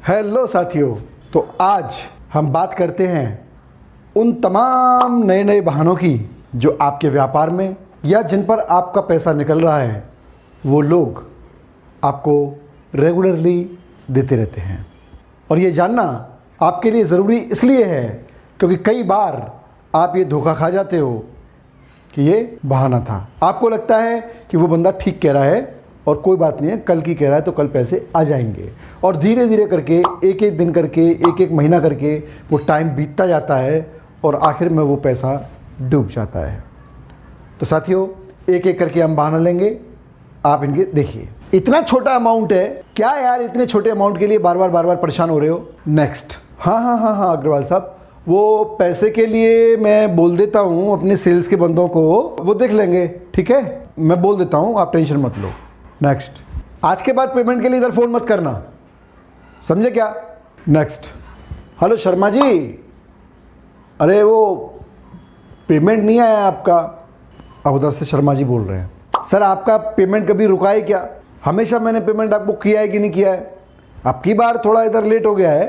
Hello साथियों, तो आज हम बात करते हैं उन तमाम नए नए बहानों की जो आपके व्यापार में या जिन पर आपका पैसा निकल रहा है वो लोग आपको रेगुलरली देते रहते हैं। और ये जानना आपके लिए ज़रूरी इसलिए है क्योंकि कई बार आप ये धोखा खा जाते हो कि ये बहाना था। आपको लगता है कि वो बंदा ठीक कह रहा है और कोई बात नहीं है, कल की कह रहा है तो कल पैसे आ जाएंगे। और धीरे धीरे करके एक एक दिन करके एक एक महीना करके वो टाइम बीतता जाता है और आखिर में वो पैसा डूब जाता है। तो साथियों, एक एक करके हम बहाना लेंगे, आप इनके देखिए। इतना छोटा अमाउंट है, क्या यार इतने छोटे अमाउंट के लिए बार बार परेशान हो रहे हो। नेक्स्ट, हाँ अग्रवाल साहब, वो पैसे के लिए मैं बोल देता हूँ अपने सेल्स के बंदों को, वो देख लेंगे, ठीक है, मैं बोल देता हूँ, आप टेंशन मत लो। नेक्स्ट, आज के बाद पेमेंट के लिए इधर फ़ोन मत करना, समझे क्या। नेक्स्ट, हेलो शर्मा जी, अरे वो पेमेंट नहीं आया आपका। अब उधर से शर्मा जी बोल रहे हैं, सर आपका पेमेंट कभी रुका है क्या? हमेशा मैंने पेमेंट आपको किया है कि नहीं किया है? अब की बार थोड़ा इधर लेट हो गया है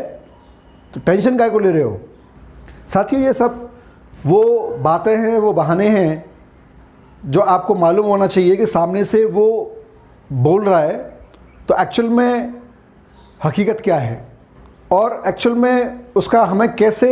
तो टेंशन काहे को ले रहे हो। साथियों, ये सब वो बातें हैं, वो बहाने हैं जो आपको मालूम होना चाहिए कि सामने से वो बोल रहा है तो एक्चुअल में हकीकत क्या है और एक्चुअल में उसका हमें कैसे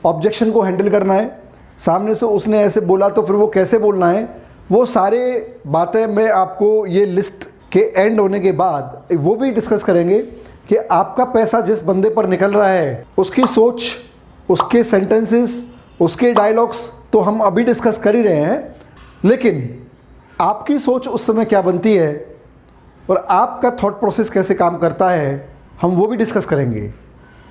ऑब्जेक्शन को हैंडल करना है। सामने से उसने ऐसे बोला तो फिर वो कैसे बोलना है, वो सारे बातें मैं आपको ये लिस्ट के एंड होने के बाद वो भी डिस्कस करेंगे कि आपका पैसा जिस बंदे पर निकल रहा है उसकी सोच, उसके सेंटेंसेस, उसके डायलॉग्स तो हम अभी डिस्कस कर ही रहे हैं, लेकिन आपकी सोच उस समय क्या बनती है और आपका थॉट प्रोसेस कैसे काम करता है, हम वो भी डिस्कस करेंगे।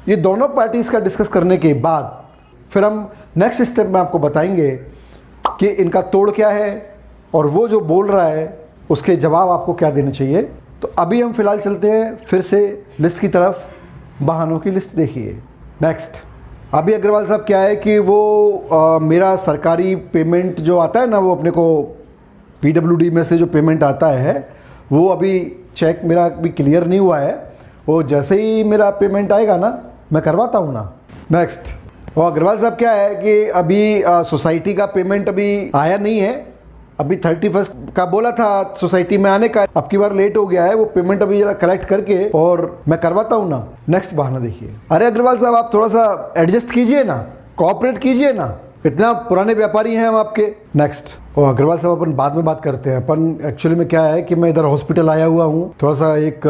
ये दोनों पार्टीज़ का डिस्कस करने के बाद फिर हम नेक्स्ट स्टेप में आपको बताएंगे कि इनका तोड़ क्या है और वो जो बोल रहा है उसके जवाब आपको क्या देने चाहिए। तो अभी हम फिलहाल चलते हैं फिर से लिस्ट की तरफ। बहानों की लिस्ट देखिए। नेक्स्ट, अभी अग्रवाल साहब क्या है कि वो मेरा सरकारी पेमेंट जो आता है ना, वो अपने को PWD में से जो पेमेंट आता है वो अभी चेक मेरा अभी क्लियर नहीं हुआ है। वो जैसे ही मेरा पेमेंट आएगा ना मैं करवाता हूँ ना। नेक्स्ट, वो अग्रवाल साहब क्या है कि अभी सोसाइटी का पेमेंट अभी आया नहीं है, अभी 31 का बोला था सोसाइटी में आने का, अब की बार लेट हो गया है, वो पेमेंट अभी जरा कलेक्ट करके और मैं करवाता हूँ ना। नेक्स्ट बहाना देखिए। अरे अग्रवाल साहब, आप थोड़ा सा एडजस्ट कीजिए ना, कोऑपरेट कीजिए ना, इतना पुराने व्यापारी हैं हम आपके। नेक्स्ट, और अग्रवाल साहब अपन बाद में बात करते हैं, अपन एक्चुअली में क्या है कि मैं इधर हॉस्पिटल आया हुआ हूँ, थोड़ा सा एक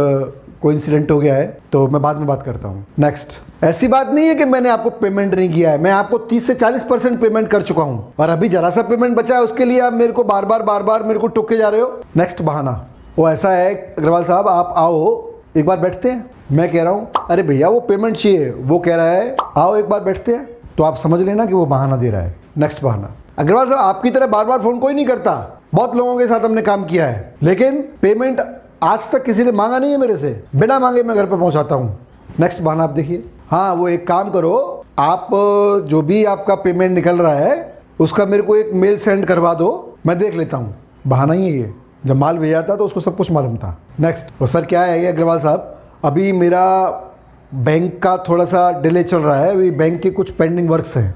कोइंसिडेंट हो गया है तो मैं बाद में बात करता हूँ। नेक्स्ट, ऐसी बात नहीं है कि मैंने आपको पेमेंट नहीं किया है, मैं आपको 30 से 40% पेमेंट कर चुका हूँ और अभी जरा सा पेमेंट बचा है, उसके लिए आप मेरे को बार बार मेरे को टोके जा रहे हो। नेक्स्ट बहाना, वो ऐसा है अग्रवाल साहब, आप आओ एक बार बैठते हैं। मैं कह रहा हूँ अरे भैया वो पेमेंट चाहिए, वो कह रहा है आओ एक बार बैठते हैं, तो आप समझ लेना कि वो बहाना दे रहा है। नेक्स्ट बहाना, अग्रवाल साहब आपकी तरह बार फ़ोन कोई नहीं करता, बहुत लोगों के साथ हमने काम किया है, लेकिन पेमेंट आज तक किसी ने मांगा नहीं है मेरे से, बिना मांगे मैं घर पे पहुंचाता हूँ। नेक्स्ट बहाना आप देखिए। हाँ, वो एक काम करो, आप जो भी आपका पेमेंट निकल रहा है उसका मेरे को एक मेल सेंड करवा दो, मैं देख लेता हूँ। बहाना ही है ये, जब माल भेजा था तो उसको सब कुछ मालूम था। नेक्स्ट, वो सर क्या है अग्रवाल साहब, अभी मेरा बैंक का थोड़ा सा डिले चल रहा है, अभी बैंक के कुछ पेंडिंग वर्क्स हैं,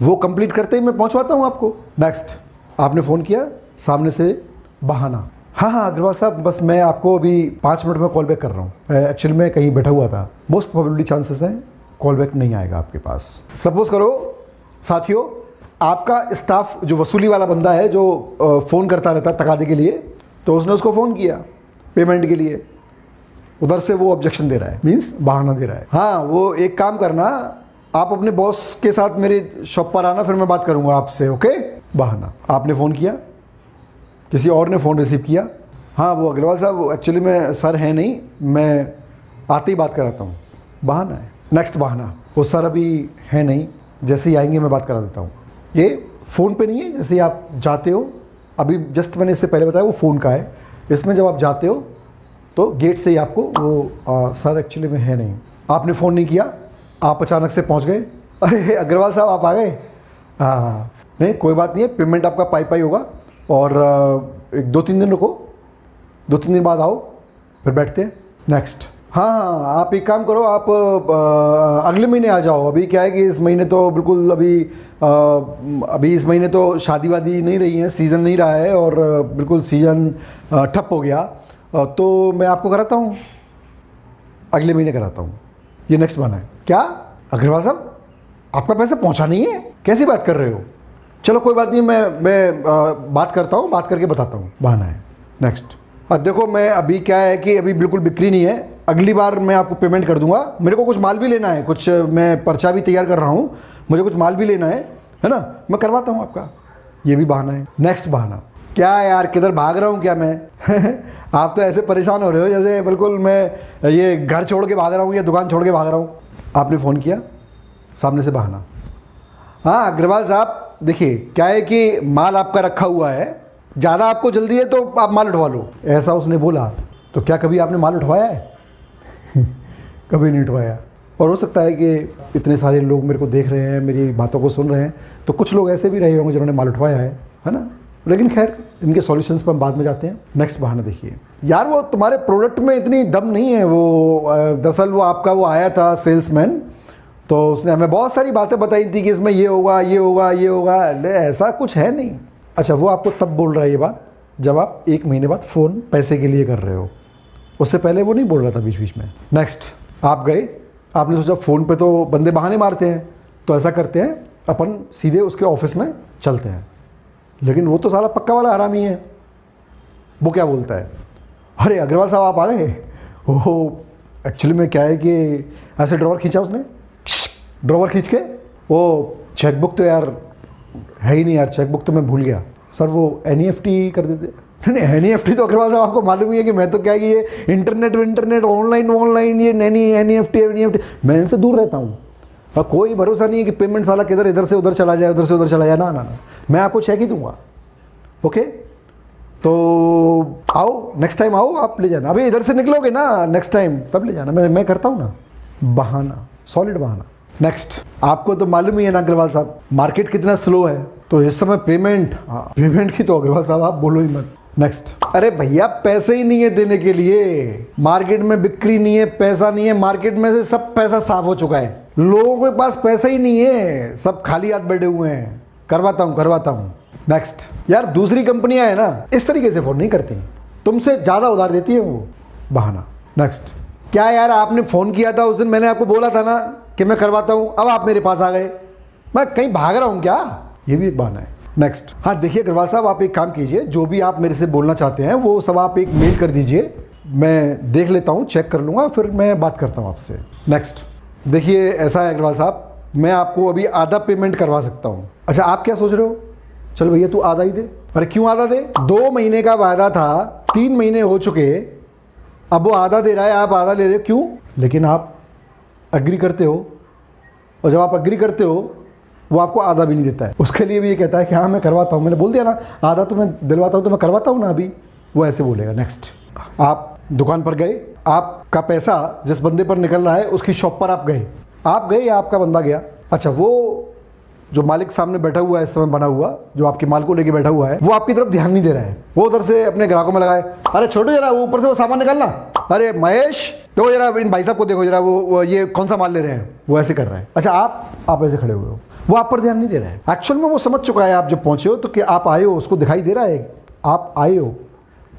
वो कंप्लीट करते ही मैं पहुंचवाता हूं आपको। नेक्स्ट, आपने फ़ोन किया, सामने से बहाना, हाँ अग्रवाल साहब बस मैं आपको अभी 5 मिनट में कॉल बैक कर रहा हूँ, एक्चुअली मैं कहीं बैठा हुआ था, मोस्ट प्रोबेबली चांसेस हैं कॉल बैक नहीं आएगा आपके पास। सपोज़ करो साथियों, आपका स्टाफ जो वसूली वाला बंदा है जो फ़ोन करता रहता है तकादे के लिए, तो उसने उसको फ़ोन किया पेमेंट के लिए, उधर से वो ऑब्जेक्शन दे रहा है, मीन्स बहाना दे रहा है। हाँ, वो एक काम करना, आप अपने बॉस के साथ मेरे शॉप पर आना, फिर मैं बात करूंगा आपसे, ओके। बहाना, आपने फ़ोन किया, किसी और ने फ़ोन रिसीव किया, हाँ वो अग्रवाल साहब एक्चुअली में सर है नहीं, मैं आते ही बात कराता हूँ, बहाना है। नेक्स्ट बहाना, वो सर अभी है नहीं, जैसे ही आएंगे मैं बात करा देता हूँ। ये फ़ोन पे नहीं है, जैसे ही आप जाते हो, अभी जस्ट मैंने इससे पहले बताया वो फ़ोन का है, इसमें जब आप जाते हो तो गेट से ही आपको वो सर एक्चुअली में है नहीं, आपने फ़ोन नहीं किया, आप अचानक से पहुंच गए, अरे अग्रवाल साहब आप आ गए, हाँ नहीं कोई बात नहीं है, पेमेंट आपका पाई होगा और एक 2-3 दिन रुको, 2-3 दिन बाद आओ, फिर बैठते हैं। नेक्स्ट, हाँ हाँ, आप एक काम करो, आप अगले महीने आ जाओ। अभी क्या है कि इस महीने तो बिल्कुल अभी इस महीने तो शादी वादी नहीं रही है, सीज़न नहीं रहा है और बिल्कुल सीज़न ठप हो गया। तो मैं आपको कराता हूँ, अगले महीने कराता हूँ। ये नेक्स्ट बहाना है। क्या अग्रवाल साहब, आपका पैसा पहुँचा नहीं है? कैसी बात कर रहे हो? चलो कोई बात नहीं, मैं बात करता हूँ, बात करके बताता हूँ। बहाना है। नेक्स्ट। देखो, मैं अभी क्या है कि अभी बिल्कुल बिक्री नहीं है, अगली बार मैं आपको पेमेंट कर दूंगा। मेरे को कुछ माल भी लेना है, कुछ मैं पर्चा भी तैयार कर रहा हूँ, मुझे कुछ माल भी लेना है ना, मैं करवाता हूँ आपका। ये भी बहाना है। नेक्स्ट बहाना। क्या यार, किधर भाग रहा हूँ क्या मैं? आप तो ऐसे परेशान हो रहे हो जैसे बिल्कुल मैं ये घर छोड़ के भाग रहा हूँ या दुकान छोड़ के भाग रहा हूँ। आपने फ़ोन किया, सामने से बहाना। हाँ अग्रवाल साहब, देखिए क्या है कि माल आपका रखा हुआ है, ज़्यादा आपको जल्दी है तो आप माल उठवा लो, ऐसा उसने बोला। तो क्या कभी आपने माल उठवाया है? कभी नहीं उठवाया। और हो सकता है कि इतने सारे लोग मेरे को देख रहे हैं, मेरी बातों को सुन रहे हैं, तो कुछ लोग ऐसे भी रहे होंगे जिन्होंने माल उठवाया है ना। लेकिन खैर, इनके सॉल्यूशंस पर हम बाद में जाते हैं। नेक्स्ट बहाना देखिए। यार वो तुम्हारे प्रोडक्ट में इतनी दम नहीं है। वो दरअसल वो आपका वो आया था सेल्समैन, तो उसने हमें बहुत सारी बातें बताई थी कि इसमें ये होगा ये होगा ये होगा। ऐसा कुछ है नहीं। अच्छा, वो आपको तब बोल रहा है ये बात जब आप 1 महीने बाद फ़ोन पैसे के लिए कर रहे हो, उससे पहले वो नहीं बोल रहा था बीच बीच में। नेक्स्ट। आप गए, आपने सोचा फ़ोन पे तो बंदे बहाने मारते हैं, तो ऐसा करते हैं अपन सीधे उसके ऑफिस में चलते हैं। लेकिन वो तो सारा पक्का वाला हरामी है। वो क्या बोलता है, अरे अग्रवाल साहब आप आ गए। ओह, एक्चुअली में क्या है कि ऐसे ड्रॉवर खींचा उसने, ड्रॉवर खींच के वो चेकबुक तो यार है ही नहीं यार, चेकबुक तो मैं भूल गया सर, वो NEFT कर देते। नहीं, NEFT तो अग्रवाल साहब आपको मालूम ही है कि मैं तो क्या है कि ये इंटरनेट ऑनलाइन ये NEFT मैं इनसे दूर रहता हूँ। और कोई भरोसा नहीं है कि पेमेंट साला किधर इधर से उधर चला जाए, उधर से उधर चला जाए। ना ना ना, मैं आपको चेक ही दूंगा। ओके, तो आओ, नेक्स्ट टाइम आओ, आप ले जाना। अभी इधर से निकलोगे ना नेक्स्ट टाइम, तब ले जाना। मैं करता हूँ ना बहाना, सॉलिड बहाना। नेक्स्ट। आपको तो मालूम ही है ना अग्रवाल साहब, मार्केट कितना स्लो है, तो इस समय पेमेंट की तो अग्रवाल साहब आप बोलो ही मत। नेक्स्ट। अरे भैया, पैसे ही नहीं है देने के लिए, मार्केट में बिक्री नहीं है, पैसा नहीं है, मार्केट में से सब पैसा साफ हो चुका है, लोगों के पास पैसा ही नहीं है, सब खाली हाथ बैठे हुए हैं। करवाता हूँ। नेक्स्ट। यार दूसरी कंपनियां है ना, इस तरीके से फोन नहीं करती, तुमसे ज़्यादा उधार देती है वो। बहाना। नेक्स्ट। क्या यार, आपने फ़ोन किया था उस दिन, मैंने आपको बोला था ना कि मैं करवाता हूँ, अब आप मेरे पास आ गए, मैं कहीं भाग रहा हूँ क्या? ये भी एक बहाना है। नेक्स्ट। हाँ देखिए अग्रवाल साहब, आप एक काम कीजिए, जो भी आप मेरे से बोलना चाहते हैं वो सब आप एक मेल कर दीजिए, मैं देख लेता हूँ, चेक कर लूँगा, फिर मैं बात करता हूँ आपसे। नेक्स्ट। देखिए ऐसा है अग्रवाल साहब, मैं आपको अभी आधा पेमेंट करवा सकता हूँ। अच्छा, आप क्या सोच रहे हो? चलो भैया तू आधा ही दे। अरे क्यों आधा दे? 2 महीने का वादा था, 3 महीने हो चुके, अब वो आधा दे रहा है, आप आधा ले रहे हो, क्यों? लेकिन आप अग्री करते हो, और जब आप अग्री करते हो वो आपको आधा भी नहीं देता है, उसके लिए भी ये कहता है कि हाँ मैं करवाता हूँ। मैंने बोल दिया ना, आधा तो मैं दिलवाता हूँ, तो मैं करवाता हूँ ना अभी, वो ऐसे बोलेगा। नेक्स्ट। आप दुकान पर गए, आपका पैसा जिस बंदे पर निकल रहा है उसकी शॉप पर आप गए या आपका बंदा गया? अच्छा, वो जो मालिक सामने बैठा हुआ है इस समय बना हुआ, जो आपके माल को लेके बैठा हुआ है, वो आपकी तरफ ध्यान नहीं दे रहा है, वो उधर से अपने ग्राहकों में लगाए, अरे छोटो जरा वो ऊपर से वो सामान निकालना, अरे महेश तो जरा इन भाई साहब को देखो जरा, वो ये कौन सा माल ले रहे हैं, वो ऐसे कर रहा है। अच्छा, आप ऐसे खड़े हुए हो, वो आप पर ध्यान नहीं दे रहा है। एक्चुअल में वो समझ चुका है आप जब पहुंचे हो तो कि आप आए हो, उसको दिखाई दे रहा है आप आए हो,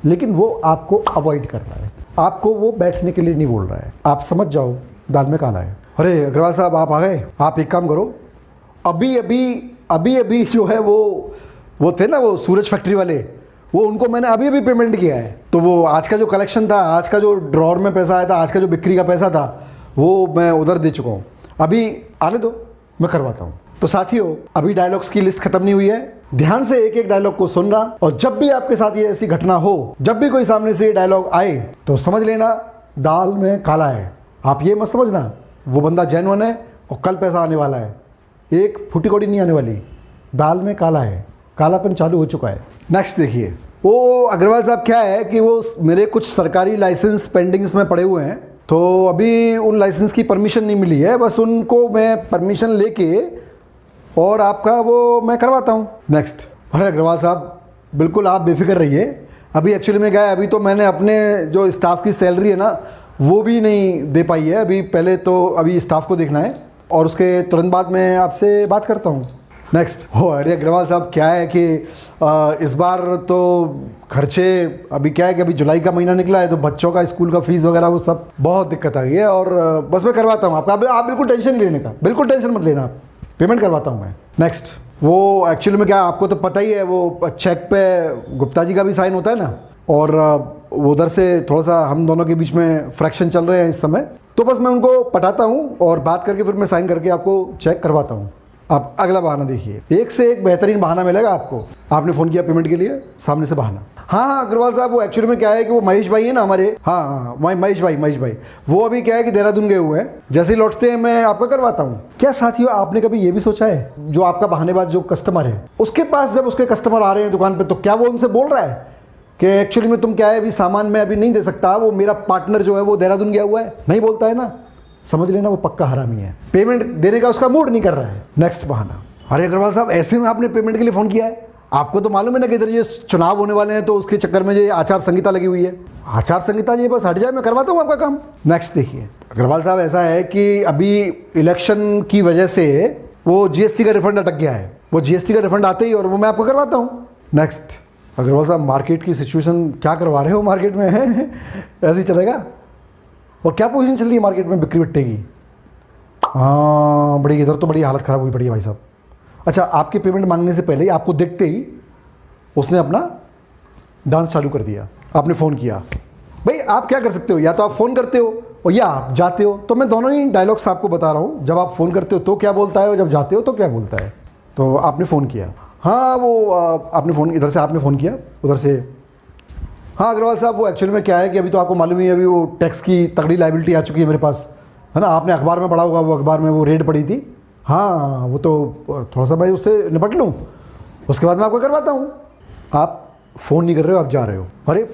लेकिन वो आपको अवॉइड कर रहा है, आपको वो बैठने के लिए नहीं बोल रहा है। आप समझ जाओ दाल में काला है। अरे अग्रवाल साहब आप आ गए, आप एक काम करो, अभी जो है वो थे ना वो सूरज फैक्ट्री वाले, वो उनको मैंने अभी पेमेंट किया है। तो वो आज का जो कलेक्शन था, आज का जो ड्रॉर में पैसा आया था, आज का जो बिक्री का पैसा था, वो मैं उधर दे चुका हूँ, अभी आने दो, मैं करवाता हूँ। तो साथियों, अभी डायलॉग्स की लिस्ट खत्म नहीं हुई है, ध्यान से एक एक डायलॉग को सुनना, और जब भी आपके साथ ये ऐसी घटना हो, जब भी कोई सामने से ये डायलॉग आए, तो समझ लेना दाल में काला है। आप ये मत समझना वो बंदा जेन्युइन है और कल पैसा आने वाला है, एक फूटी कौड़ी नहीं आने वाली, दाल में काला है, कालापन चालू हो चुका है। नेक्स्ट देखिए, वो अग्रवाल साहब क्या है कि वो मेरे कुछ सरकारी लाइसेंस पेंडिंग्स में पड़े हुए हैं, तो अभी उन लाइसेंस की परमिशन नहीं मिली है, बस उनको मैं परमिशन लेके और आपका वो मैं करवाता हूँ। नेक्स्ट। अरे अग्रवाल साहब बिल्कुल आप बेफिक्र रहिए, अभी एक्चुअली में क्या है, अभी तो मैंने अपने जो स्टाफ की सैलरी है ना वो भी नहीं दे पाई है अभी। पहले तो अभी स्टाफ को देखना है और उसके तुरंत बाद मैं आपसे बात करता हूँ। नेक्स्ट। हो अरे अग्रवाल साहब, क्या है कि इस बार तो खर्चे, अभी क्या है कि अभी जुलाई का महीना निकला है तो बच्चों का स्कूल का फीस वगैरह वो सब बहुत दिक्कत आ गई है और बस मैं करवाता हूँ आपका। आप बिल्कुल टेंशन नहीं लेने का, बिल्कुल टेंशन मत लेना, आप पेमेंट करवाता हूँ मैं। नेक्स्ट। वो एक्चुअली में क्या, आपको तो पता ही है, वो चेक पे गुप्ता जी का भी साइन होता है ना, और वो उधर से थोड़ा सा हम दोनों के बीच में फ्रैक्शन चल रहे हैं इस समय, तो बस मैं उनको पटाता हूँ और बात करके फिर मैं साइन करके आपको चेक करवाता हूँ। आप अगला बहाना देखिए, एक से एक बेहतरीन बहाना मिलेगा आपको। आपने फ़ोन किया पेमेंट के लिए, सामने से बहाना। हाँ अग्रवाल साहब, वो एक्चुअली में क्या है कि वो महेश भाई है ना हमारे, हाँ महेश भाई वो अभी क्या है कि देहरादून गए हुए हैं, जैसे ही लौटते हैं मैं आपका करवाता हूँ। क्या साथियों, आपने कभी ये भी सोचा है, जो आपका बहानेबाज जो कस्टमर है, उसके पास जब उसके कस्टमर आ रहे हैं दुकान पर, तो क्या वो उनसे बोल रहा है कि एक्चुअली में तुम क्या है, अभी सामान मैं अभी नहीं दे सकता, वो मेरा पार्टनर जो है वो देहरादून गया हुआ है? नहीं बोलता है ना, समझ लेना वो पक्का हरामी है, पेमेंट देने का उसका मूड नहीं कर रहा है। नेक्स्ट बहाना। अरे अग्रवाल साहब, ऐसे में आपने पेमेंट के लिए फ़ोन किया है? आपको तो मालूम है ना कि इधर ये चुनाव होने वाले हैं, तो उसके चक्कर में ये आचार संहिता लगी हुई है। आचार संहिता ये बस हट जाए, मैं करवाता हूँ आपका काम। नेक्स्ट देखिए अग्रवाल साहब, ऐसा है कि अभी इलेक्शन की वजह से वो जीएसटी का रिफंड अटक गया है, वो जीएसटी का रिफंड आते ही और वो मैं आपको करवाता हूँ। नेक्स्ट। अग्रवाल साहब, मार्केट की सिचुएशन क्या करवा रहे हो मार्केट में है? ऐसे ही चलेगा? और क्या पोजीशन चल रही है मार्केट में बिक्री बट्टे की? हाँ बड़ी, इधर तो बड़ी हालत ख़राब हुई पड़ी है भाई साहब। अच्छा, आपके पेमेंट मांगने से पहले ही, आपको देखते ही उसने अपना डांस चालू कर दिया। आपने फ़ोन किया, भाई आप क्या कर सकते हो, या तो आप फ़ोन करते हो और या आप जाते हो। तो मैं दोनों ही डायलॉग्स आपको बता रहा हूँ, जब आप फ़ोन करते हो तो क्या बोलता है और जब जाते हो तो क्या बोलता है। तो आपने फ़ोन किया, हाँ वो आपने फ़ोन, इधर से आपने फ़ोन किया, उधर से। हाँ अग्रवाल साहब, वो एक्चुअली में क्या है कि अभी तो आपको मालूम ही है, अभी वो टैक्स की तगड़ी लायबिलिटी आ चुकी है मेरे पास, है ना। आपने अखबार में पढ़ा होगा, वो अखबार में वो रेड पड़ी थी। हाँ वो तो थोड़ा सा भाई उससे निपट लूँ, उसके बाद मैं आपको करवाता हूँ। आप फ़ोन नहीं कर रहे हो, आप जा रहे हो। अरे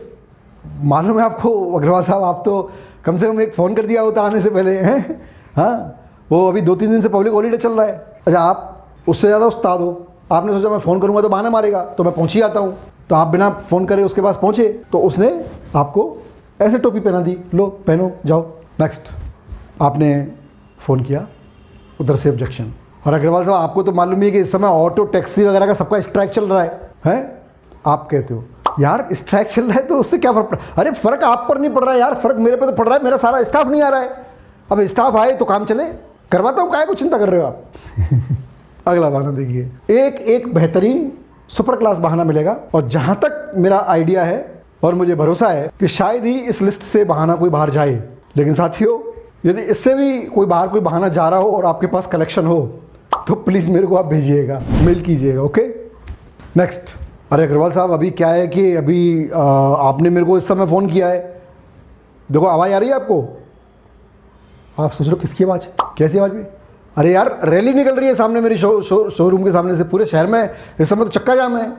मालूम है आपको अग्रवाल साहब, आप तो कम से कम एक फ़ोन कर दिया होता आने से पहले, हैं? हाँ वो अभी 2-3 दिन से पब्लिक हॉलीडे चल रहा है। अच्छा, आप उससे ज़्यादा उस्ताद हो, आपने सोचा मैं फ़ोन करूँगा तो बहाना मारेगा, तो मैं पहुँच ही आता हूँ। तो आप बिना फ़ोन करे उसके पास पहुँचे तो उसने आपको ऐसे टोपी पहना दी, लो पहनो जाओ। नेक्स्ट। आपने फ़ोन किया, उधर से ऑब्जेक्शन। और अग्रवाल साहब, आपको तो मालूम ही है कि इस समय ऑटो टैक्सी वगैरह का सबका स्ट्राइक चल रहा है? आप कहते हो यार स्ट्राइक चल रहा है तो उससे क्या फ़र्क पड़, अरे फ़र्क आप पर नहीं पड़ रहा है यार, फ़र्क मेरे पे तो पड़ रहा है, मेरा सारा स्टाफ नहीं आ रहा है। अब स्टाफ आए तो काम चले, करवाता हूँ, काहे को चिंता कर रहे हो आप? अगला बहाना देखिए, एक बेहतरीन सुपर क्लास बहाना मिलेगा, और जहाँ तक मेरा आइडिया है और मुझे भरोसा है कि शायद ही इस लिस्ट से बहाना कोई बाहर जाए। लेकिन साथियों, यदि इससे भी कोई बहाना जा रहा हो और आपके पास कलेक्शन हो तो प्लीज़ मेरे को आप भेजिएगा, मेल कीजिएगा, ओके। नेक्स्ट। अरे अग्रवाल साहब, अभी क्या है कि अभी आपने मेरे को इस समय फ़ोन किया है, देखो आवाज़ आ रही है आपको, आप सोच रहे हो किसकी आवाज़, कैसी आवाज़ में? अरे यार रैली निकल रही है सामने मेरी शोरूम के सामने से, पूरे शहर में इस समय तो चक्का जाम है,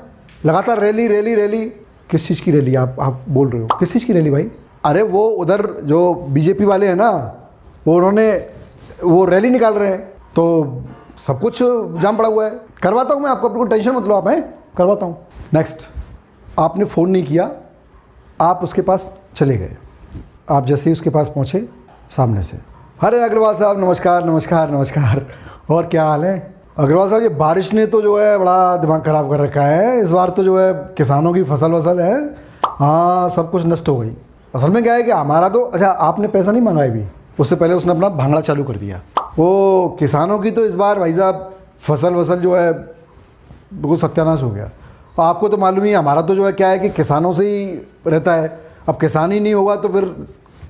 लगातार रैली रैली रैली। किस चीज़ की रैली आप बोल रहे हो, किस चीज़ की रैली भाई? अरे वो उधर जो बीजेपी वाले हैं ना, वो उन्होंने वो रैली निकाल रहे हैं, तो सब कुछ जाम पड़ा हुआ है। करवाता हूँ मैं आपको, बिल्कुल टेंशन मत लो आप, हैं, करवाता हूँ। नेक्स्ट। आपने फ़ोन नहीं किया, आप उसके पास चले गए। आप जैसे ही उसके पास पहुँचे सामने से, अरे अग्रवाल साहब नमस्कार नमस्कार नमस्कार, और क्या हाल है? अग्रवाल साहब, ये बारिश ने तो जो है बड़ा दिमाग ख़राब कर रखा है इस बार, तो जो है किसानों की फसल है, हाँ सब कुछ नष्ट हो गई। असल में क्या है कि हमारा तो, अच्छा आपने पैसा नहीं मंगाया भी, उससे पहले उसने अपना भांगड़ा चालू कर दिया। वो किसानों की तो इस बार भाई साहब फसल जो है बिल्कुल सत्यानाश हो गया। और आपको तो मालूम ही है, हमारा तो जो है क्या है कि किसानों से ही रहता है। अब किसान ही नहीं होगा तो फिर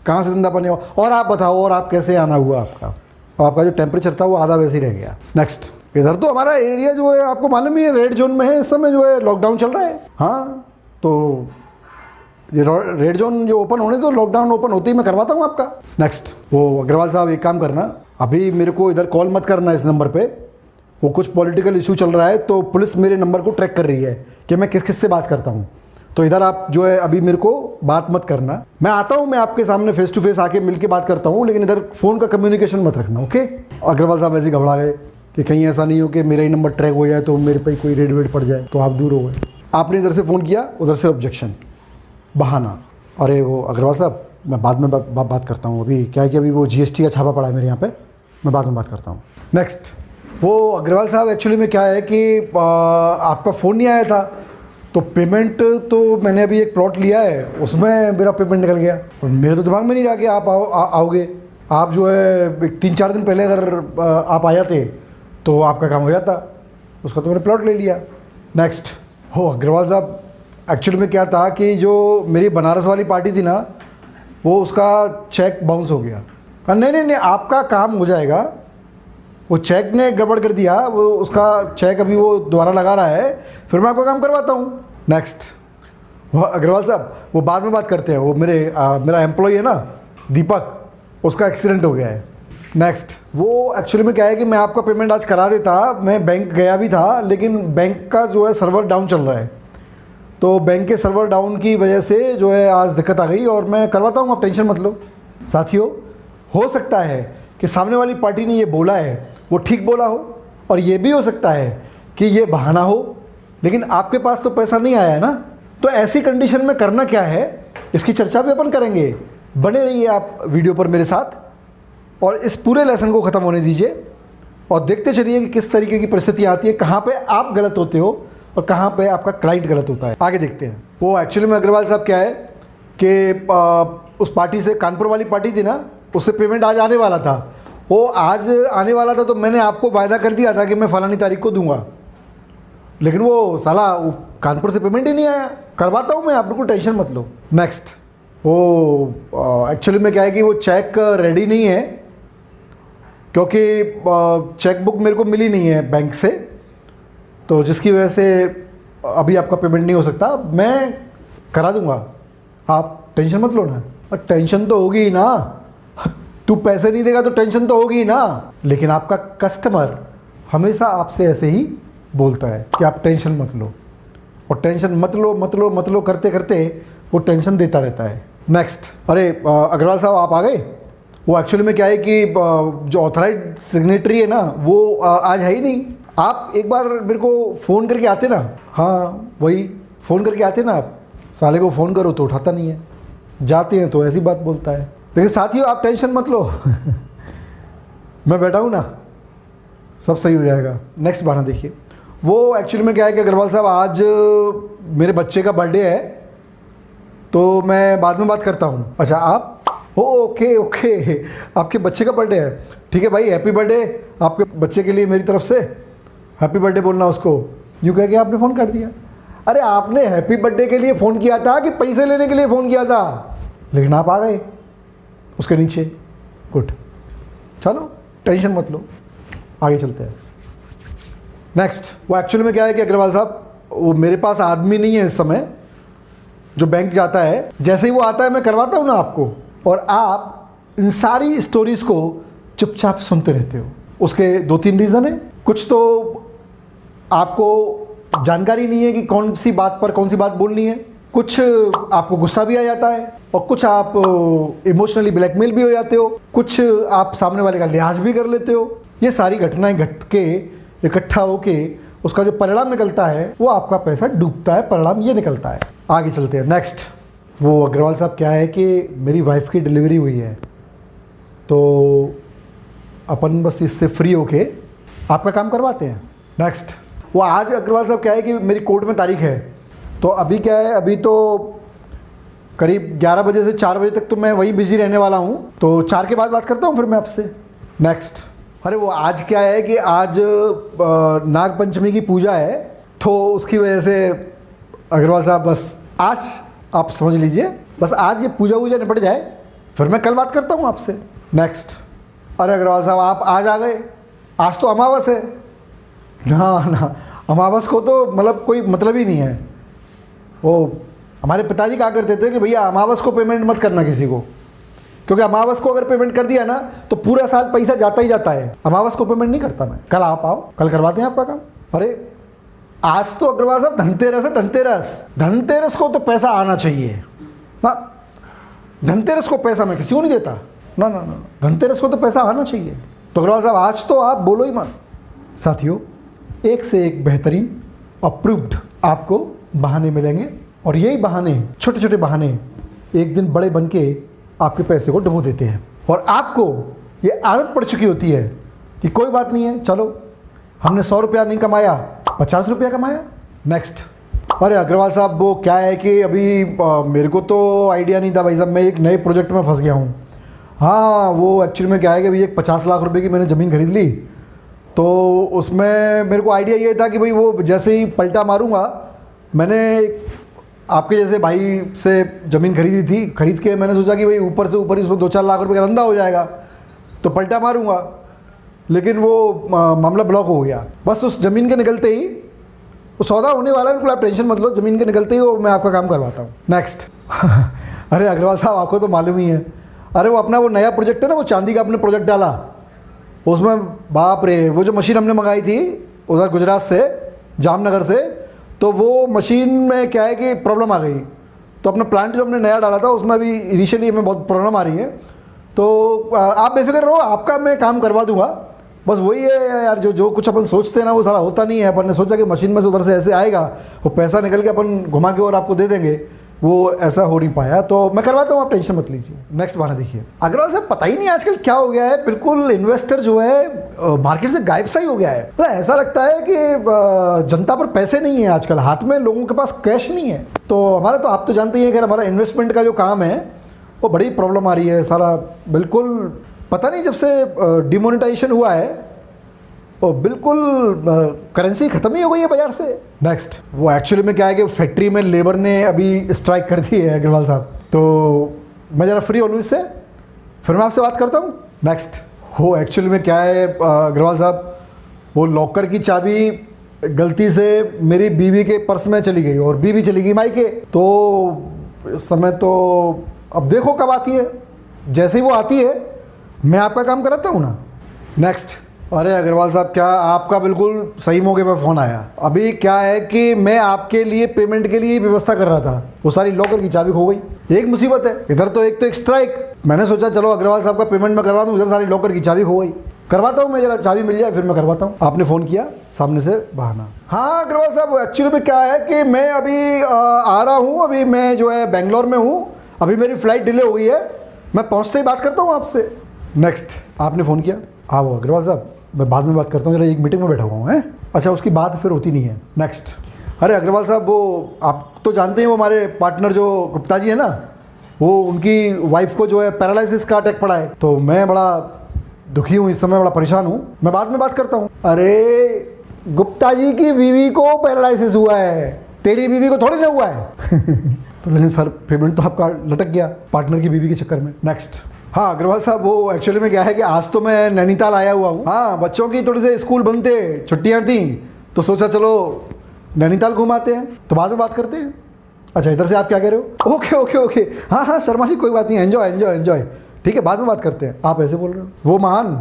कहाँ से धंधा पानी होगा? और आप बताओ, और आप कैसे आना हुआ आपका जो टेम्परेचर था वो आधा वैसे ही रह गया। नेक्स्ट। इधर तो हमारा एरिया जो है आपको मालूम ही है रेड जोन में है, इस समय जो है लॉकडाउन चल रहा है। हाँ तो ये रेड जोन जो ओपन होने, तो लॉकडाउन ओपन होते ही मैं करवाता हूँ आपका। नेक्स्ट। वो अग्रवाल साहब एक काम करना, अभी मेरे को इधर कॉल मत करना इस नंबर पे, वो कुछ पॉलिटिकल इशू चल रहा है, तो पुलिस मेरे नंबर को ट्रैक कर रही है कि मैं किस किस से बात करता हूँ। तो इधर आप जो है अभी मेरे को बात मत करना, मैं आता हूँ, मैं आपके सामने फेस टू फेस आके मिल के बात करता हूँ, लेकिन इधर फ़ोन का कम्युनिकेशन मत रखना, ओके। अग्रवाल साहब ऐसे घबरा गए कि कहीं ऐसा नहीं हो कि मेरा ही नंबर ट्रैक हो जाए तो मेरे पे कोई रेड वेड पड़ जाए, तो आप दूर हो गए। आपने इधर से फ़ोन किया, उधर से ऑब्जेक्शन, बहाना। अरे वो अग्रवाल साहब मैं बाद में बात करता हूँ। अभी क्या है कि अभी वो GST का छापा पड़ा है मेरे यहाँ पे, मैं बाद में बात करता हूँ। नेक्स्ट, वो अग्रवाल साहब एक्चुअली में क्या है कि आपका फ़ोन नहीं आया था, तो पेमेंट तो मैंने अभी एक प्लॉट लिया है, उसमें मेरा पेमेंट निकल गया और मेरे तो दिमाग में नहीं रहा कि आप आओगे। आप जो है 3-4 दिन पहले अगर आप आया थे तो आपका काम हो जाता, उसका तो मैंने प्लॉट ले लिया। नेक्स्ट, हो अग्रवाल साहब एक्चुअली में क्या था कि जो मेरी बनारस वाली पार्टी थी ना, वो उसका चेक बाउंस हो गया। नहीं, आपका काम हो जाएगा। वो चेक ने गड़बड़ कर दिया, वो उसका चेक अभी वो दोबारा लगा रहा है, फिर मैं आपका काम करवाता हूँ। नेक्स्ट, वो अग्रवाल साहब वो बाद में बात करते हैं। वो मेरा एम्प्लॉय है ना दीपक, उसका एक्सीडेंट हो गया है। नेक्स्ट, वो एक्चुअली में क्या है कि मैं आपका पेमेंट आज करा देता, मैं बैंक गया भी था, लेकिन बैंक का जो है सर्वर डाउन चल रहा है, तो बैंक के सर्वर डाउन की वजह से जो है आज दिक्कत आ गई और मैं करवाता हूँ, आप टेंशन मत लो। साथियों, हो सकता है कि सामने वाली पार्टी ने ये बोला है वो ठीक बोला हो, और ये भी हो सकता है कि ये बहाना हो, लेकिन आपके पास तो पैसा नहीं आया है ना, तो ऐसी कंडीशन में करना क्या है, इसकी चर्चा भी अपन करेंगे। बने रहिए आप वीडियो पर मेरे साथ और इस पूरे लेसन को ख़त्म होने दीजिए और देखते चलिए कि किस तरीके की परिस्थिति आती है, कहाँ पे आप गलत होते हो और कहाँ पे आपका क्लाइंट गलत होता है। आगे देखते हैं। वो एक्चुअली में अग्रवाल साहब क्या है कि उस पार्टी से, कानपुर वाली पार्टी थी ना, उससे पेमेंट आज आने वाला था। वो आज आने वाला था तो मैंने आपको वायदा कर दिया था कि मैं फ़लानी तारीख को दूंगा, लेकिन वो साला वो कानपुर से पेमेंट ही नहीं आया। करवाता हूँ मैं, आप बिल्कुल टेंशन मत लो। नेक्स्ट, वो एक्चुअली में क्या है कि वो चेक रेडी नहीं है, क्योंकि चेक बुक मेरे को मिली नहीं है बैंक से, तो जिसकी वजह से अभी आपका पेमेंट नहीं हो सकता। मैं करा दूंगा, आप टेंशन मत लो ना। और टेंशन तो होगी ही ना, तू पैसे नहीं देगा तो टेंशन तो होगी ही ना। लेकिन आपका कस्टमर हमेशा आपसे ऐसे ही बोलता है कि आप टेंशन मत लो, और टेंशन मत लो करते करते वो टेंशन देता रहता है। नेक्स्ट, अरे अग्रवाल साहब आप आ गए। वो एक्चुअली में क्या है कि जो ऑथराइज सिग्नेटरी है ना, वो आज है ही नहीं। आप एक बार मेरे को फ़ोन करके आते ना। हाँ वही, फ़ोन करके आते ना आप। साले को फ़ोन करो तो उठाता नहीं है, जाते हैं तो ऐसी बात बोलता है। लेकिन साथियों आप टेंशन मत लो मैं बैठा हूँ ना, सब सही हो जाएगा। नेक्स्ट बहाना देखिए। वो एक्चुअली में क्या है कि अग्रवाल साहब आज मेरे बच्चे का बर्थडे है, तो मैं बाद में बात करता हूँ। अच्छा आप ओके आपके बच्चे का बर्थडे है, ठीक है भाई, हैप्पी बर्थडे आपके बच्चे के लिए मेरी तरफ से। हैप्पी बर्थडे बोलना उसको। यूँ कह के आपने फ़ोन कर दिया। अरे आपने हैप्पी बर्थडे के लिए फ़ोन किया था कि पैसे लेने के लिए फ़ोन किया था? लेकिन आप आ गए उसके नीचे। गुड, चलो टेंशन मत लो, आगे चलते हैं। नेक्स्ट, वो एक्चुअली में क्या है कि अग्रवाल साहब वो मेरे पास आदमी नहीं है इस समय जो बैंक जाता है। जैसे ही वो आता है मैं करवाता हूँ ना आपको, और आप इन सारी स्टोरीज़ को चुपचाप सुनते रहते हो। उसके 2-3 रीज़न है। कुछ तो आपको जानकारी नहीं है कि कौन सी बात पर कौन सी बात बोलनी है, कुछ आपको गुस्सा भी आ जाता है, और कुछ आप इमोशनली ब्लैकमेल भी हो जाते हो, कुछ आप सामने वाले का लिहाज भी कर लेते हो। ये सारी घटनाएं घट के इकट्ठा होके उसका जो परिणाम निकलता है वो आपका पैसा डूबता है, परिणाम ये निकलता है। आगे चलते हैं। नेक्स्ट, वो अग्रवाल साहब क्या है कि मेरी वाइफ की डिलीवरी हुई है, तो अपन बस इससे फ्री होके आपका काम करवाते हैं। नेक्स्ट, वो आज अग्रवाल साहब क्या है कि मेरी कोर्ट में तारीख है, तो अभी क्या है, अभी तो करीब 11 बजे से 4 बजे तक तो मैं वहीं बिजी रहने वाला हूँ, तो 4 के बाद बात करता हूँ फिर मैं आपसे। नेक्स्ट, अरे वो आज क्या है कि आज नाग पंचमी की पूजा है, तो उसकी वजह से अग्रवाल साहब बस आज आप समझ लीजिए, बस आज ये पूजा वूजा निपट जाए फिर मैं कल बात करता हूँ आपसे। नेक्स्ट, अरे अग्रवाल साहब आप आज आ गए, आज तो अमावस है। ना अमावस को तो मतलब कोई मतलब ही नहीं है। वो हमारे पिताजी कहा करते थे कि भैया अमावस को पेमेंट मत करना किसी को, क्योंकि अमावस को अगर पेमेंट कर दिया ना तो पूरा साल पैसा जाता ही जाता है। अमावस को पेमेंट नहीं करता मैं। कल आप आओ, कल करवाते हैं आपका काम। अरे आज तो अग्रवाल साहब धनतेरस है, धनतेरस को तो पैसा आना चाहिए ना। धनतेरस को पैसा मैं किसी को नहीं देता ना, धनतेरस को तो पैसा आना चाहिए। तो अग्रवाल साहब आज तो आप बोलो ही मत। साथियों, एक से एक बेहतरीन अप्रूव्ड आपको बहाने मिलेंगे, और यही बहाने, छोटे छोटे बहाने एक दिन बड़े बन के आपके पैसे को डुबो देते हैं और आपको ये आदत पड़ चुकी होती है कि कोई बात नहीं है, चलो हमने 100 रुपया नहीं कमाया, 50 रुपया कमाया। नेक्स्ट, अरे अग्रवाल साहब वो क्या है कि अभी मेरे को तो आइडिया नहीं था भाई साहब, मैं एक नए प्रोजेक्ट में फंस गया हूँ। हाँ वो एक्चुअली में क्या है कि अभी एक 50 लाख रुपए की मैंने ज़मीन खरीद ली, तो उसमें मेरे को आइडिया ये था कि भाई वो जैसे ही पलटा मारूंगा, मैंने आपके जैसे भाई से ज़मीन खरीदी थी, खरीद के मैंने सोचा कि भाई ऊपर से ऊपर इसमें 2-4 लाख रुपए का धंधा हो जाएगा, तो पलटा मारूंगा, लेकिन वो मामला ब्लॉक हो गया। बस उस ज़मीन के निकलते ही वो सौदा होने वाला है, बिल्कुल आप टेंशन मत लो, ज़मीन के निकलते ही वो मैं आपका काम करवाता हूँ। नेक्स्ट अरे अग्रवाल साहब आपको तो मालूम ही है, अरे वो अपना वो नया प्रोजेक्ट है ना, वो चांदी का आपने प्रोजेक्ट डाला, उसमें बाप रे वो जो मशीन हमने मंगाई थी उधर गुजरात से, जामनगर से, तो वो मशीन में क्या है कि प्रॉब्लम आ गई, तो अपना प्लांट जो हमने नया डाला था उसमें अभी इनिशियली हमें बहुत प्रॉब्लम आ रही है, तो आप बेफिक्र रहो, आपका मैं काम करवा दूंगा। बस वही है यार, जो कुछ अपन सोचते हैं ना वो सारा होता नहीं है। अपन ने सोचा कि मशीन में से उधर से ऐसे आएगा, वो पैसा निकल के अपन घुमा के और आपको दे देंगे, वो ऐसा हो नहीं पाया, तो मैं करवाता हूँ, आप टेंशन मत लीजिए। नेक्स्ट बहाना देखिए। अग्रवाल साहब पता ही नहीं आजकल क्या हो गया है, बिल्कुल इन्वेस्टर जो है मार्केट से गायब सा ही हो गया है। मतलब ऐसा लगता है कि जनता पर पैसे नहीं है आजकल, हाथ में लोगों के पास कैश नहीं है। तो हमारा तो आप तो जानते ही हैं कि हमारा इन्वेस्टमेंट का जो काम है वो बड़ी प्रॉब्लम आ रही है सारा, बिल्कुल पता नहीं जब से डिमोनेटाइजेशन हुआ है वो बिल्कुल करेंसी ख़त्म ही हो गई है बाज़ार से। नेक्स्ट, वो एक्चुअली में क्या है कि फैक्ट्री में लेबर ने अभी स्ट्राइक कर दी है अग्रवाल साहब, तो मैं ज़रा फ्री हो लूँ इससे, फिर मैं आपसे बात करता हूँ। नेक्स्ट, वो एक्चुअली में क्या है अग्रवाल साहब, वो लॉकर की चाबी गलती से मेरी बीवी के पर्स में चली गई और बीवी चली गई मायके, तो इस समय तो अब देखो कब आती है, जैसे ही वो आती है मैं आपका काम कराता हूँ ना। नेक्स्ट, अरे अग्रवाल साहब क्या आपका बिल्कुल सही मौके पर फ़ोन आया। अभी क्या है कि मैं आपके लिए पेमेंट के लिए व्यवस्था कर रहा था, वो सारी लॉकर की चाबी खो गई। एक मुसीबत है इधर, तो एक स्ट्राइक, मैंने सोचा चलो अग्रवाल साहब का पेमेंट मैं करवा दूँ, उधर सारी लॉकर की चाबी खो गई। करवाता हूँ मैं, जरा चाबी मिल जाए फिर मैं करवाता हूँ। आपने फ़ोन किया सामने से बहाना। हाँ अग्रवाल साहब एक्चुअली में क्या है कि मैं अभी आ रहा हूँ, अभी मैं जो है बेंगलोर में हूँ, अभी मेरी फ़्लाइट डिले हो गई है, मैं पहुँचते ही बात करता हूँ आपसे। नेक्स्ट, आपने फ़ोन किया, हाँ वो अग्रवाल साहब मैं बाद में बात करता हूँ, जरा एक मीटिंग में बैठा हुआ हूँ। है अच्छा, उसकी बात फिर होती नहीं है। नेक्स्ट, अरे अग्रवाल साहब वो आप तो जानते हैं वो हमारे पार्टनर जो गुप्ता जी है ना, वो उनकी वाइफ को जो है पैरालिसिस का अटैक पड़ा है, तो मैं बड़ा दुखी हूँ इस समय, बड़ा परेशान हूँ, मैं बाद में बात करता हूँ। अरे गुप्ता जी की बीवी को पैरालिसिस हुआ है, तेरी बीवी को थोड़ी ना हुआ है तो लेकिन सर पेमेंट तो आपका लटक गया पार्टनर की बीवी के चक्कर में। नेक्स्ट, हाँ अग्रवाल साहब वो एक्चुअली में क्या है कि आज तो मैं नैनीताल आया हुआ हूँ, हाँ बच्चों की थोड़े से स्कूल बंद थे, छुट्टियाँ थी, तो सोचा चलो नैनीताल घुमाते हैं, तो बाद में बात करते हैं। अच्छा इधर से आप क्या कह रहे हो? ओके ओके ओके, हाँ हाँ शर्मा जी कोई बात नहीं, एंजॉय एंजॉय एंजॉय, ठीक है बाद में बात करते हैं। आप ऐसे बोल रहे हो, वो महान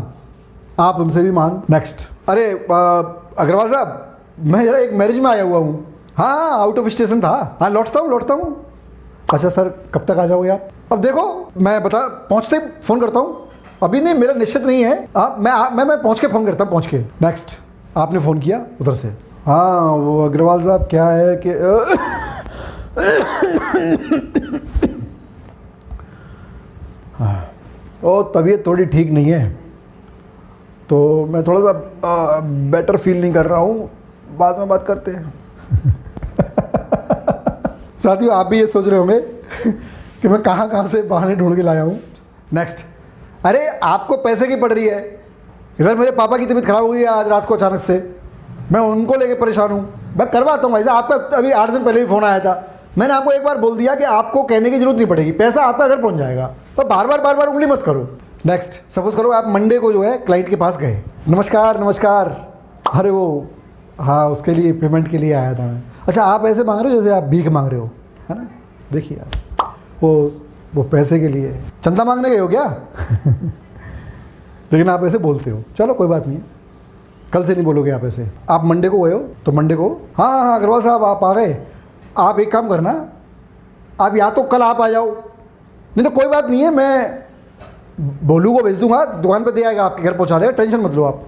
आप उनसे भी महान। नेक्स्ट, अरे अग्रवाल साहब मैं ज़रा एक मैरिज में आया हुआ हूँ, हाँ आउट ऑफ स्टेशन था, हाँ लौटता हूँ। अच्छा सर कब तक आ जाओगे आप? अब देखो मैं पहुँचते फ़ोन करता हूँ, अभी नहीं मेरा निश्चित नहीं है, मैं पहुँच के फ़ोन करता हूँ, पहुँच के। नेक्स्ट, आपने फ़ोन किया उधर से, हाँ वो अग्रवाल साहब क्या है कि ओ तबीयत थोड़ी ठीक नहीं है, तो मैं थोड़ा सा बेटर फील नहीं कर रहा हूँ, बाद में बात करते हैं साथियों आप भी ये सोच रहे होंगे कि मैं कहाँ से बहाने ढूंढ के लाया हूँ। नेक्स्ट, अरे आपको पैसे की पड़ रही है, इधर मेरे पापा की तबीयत खराब हुई है आज रात को अचानक से, मैं उनको लेके परेशान हूँ, मैं करवाता हूँ भाई साहब। आपका अभी 8 दिन पहले भी फ़ोन आया था, मैंने आपको एक बार बोल दिया कि आपको कहने की जरूरत नहीं पड़ेगी, पैसा आपका घर पहुँच जाएगा, तो बार बार उंगली मत करो। नेक्स्ट, सपोज करो आप मंडे को जो है क्लाइंट के पास गए, नमस्कार, अरे वो हाँ उसके लिए पेमेंट के लिए आया था मैं। अच्छा आप ऐसे मांग रहे हो जैसे आप भीख मांग रहे हो, है ना? देखिए यार वो पैसे के लिए चंदा मांगने गए हो क्या लेकिन आप ऐसे बोलते हो, चलो कोई बात नहीं, कल से नहीं बोलोगे आप ऐसे। आप मंडे को गए हो तो मंडे को हाँ अग्रवाल साहब आप आ गए, आप एक काम करना, आप या तो कल आप आ जाओ, नहीं तो कोई बात नहीं है, मैं बोलू को भेज दूंगा, दुकान पे दे आएगा, आपके घर पहुंचा देगा, टेंशन मत लो आप,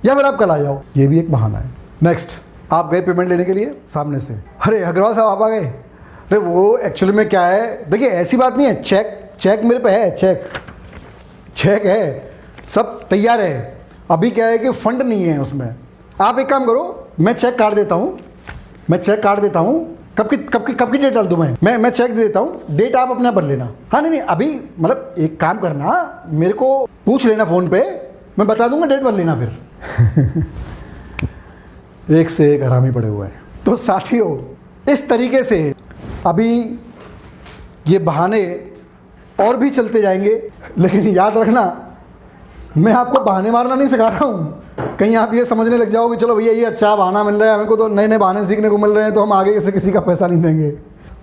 या फिर आप कल आ जाओ, ये भी एक बहाना है। नेक्स्ट, आप गए पेमेंट लेने के लिए सामने से, अरे अग्रवाल साहब आप आ गए, अरे वो एक्चुअली में क्या है, देखिए ऐसी बात नहीं है, चेक चेक मेरे पे है, चेक है, सब तैयार है। अभी क्या है कि फंड नहीं है उसमें। आप एक काम करो, मैं चेक काट देता हूँ, कब की डेट डाल दूँ मैं चेक दे देता हूँ, डेट आप अपने आप भर लेना। हाँ नहीं अभी मतलब एक काम करना, मेरे को पूछ लेना फ़ोन पे, मैं बता दूंगा, डेट भर लेना फिर। एक से एक हरामी पड़े हुए हैं। तो साथियों, इस तरीके से अभी ये बहाने और भी चलते जाएंगे, लेकिन याद रखना, मैं आपको बहाने मारना नहीं सिखा रहा हूँ। कहीं आप ये समझने लग जाओगे चलो भैया ये अच्छा बहाना मिल रहा है हमको, तो नए नए बहाने सीखने को मिल रहे हैं, तो हम आगे से किसी का पैसा नहीं देंगे।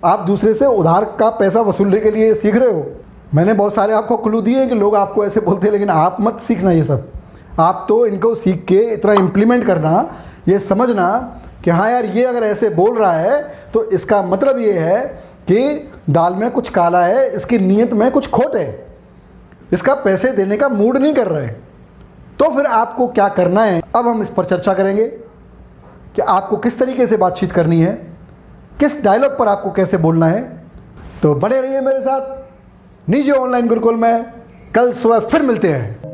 आप दूसरे से उधार का पैसा वसूलने के लिए सीख रहे हो। मैंने बहुत सारे आपको क्लू दिए कि लोग आपको ऐसे बोलते हैं, लेकिन आप मत सीखना ये सब। आप तो इनको सीख के इतना इम्प्लीमेंट करना, ये समझना कि हाँ यार ये अगर ऐसे बोल रहा है तो इसका मतलब ये है कि दाल में कुछ काला है, इसकी नीयत में कुछ खोट है, इसका पैसे देने का मूड नहीं कर रहे। तो फिर आपको क्या करना है, अब हम इस पर चर्चा करेंगे कि आपको किस तरीके से बातचीत करनी है, किस डायलॉग पर आपको कैसे बोलना है। तो बने रहिए मेरे साथ निजी ऑनलाइन गुरुकुल में। कल सुबह फिर मिलते हैं।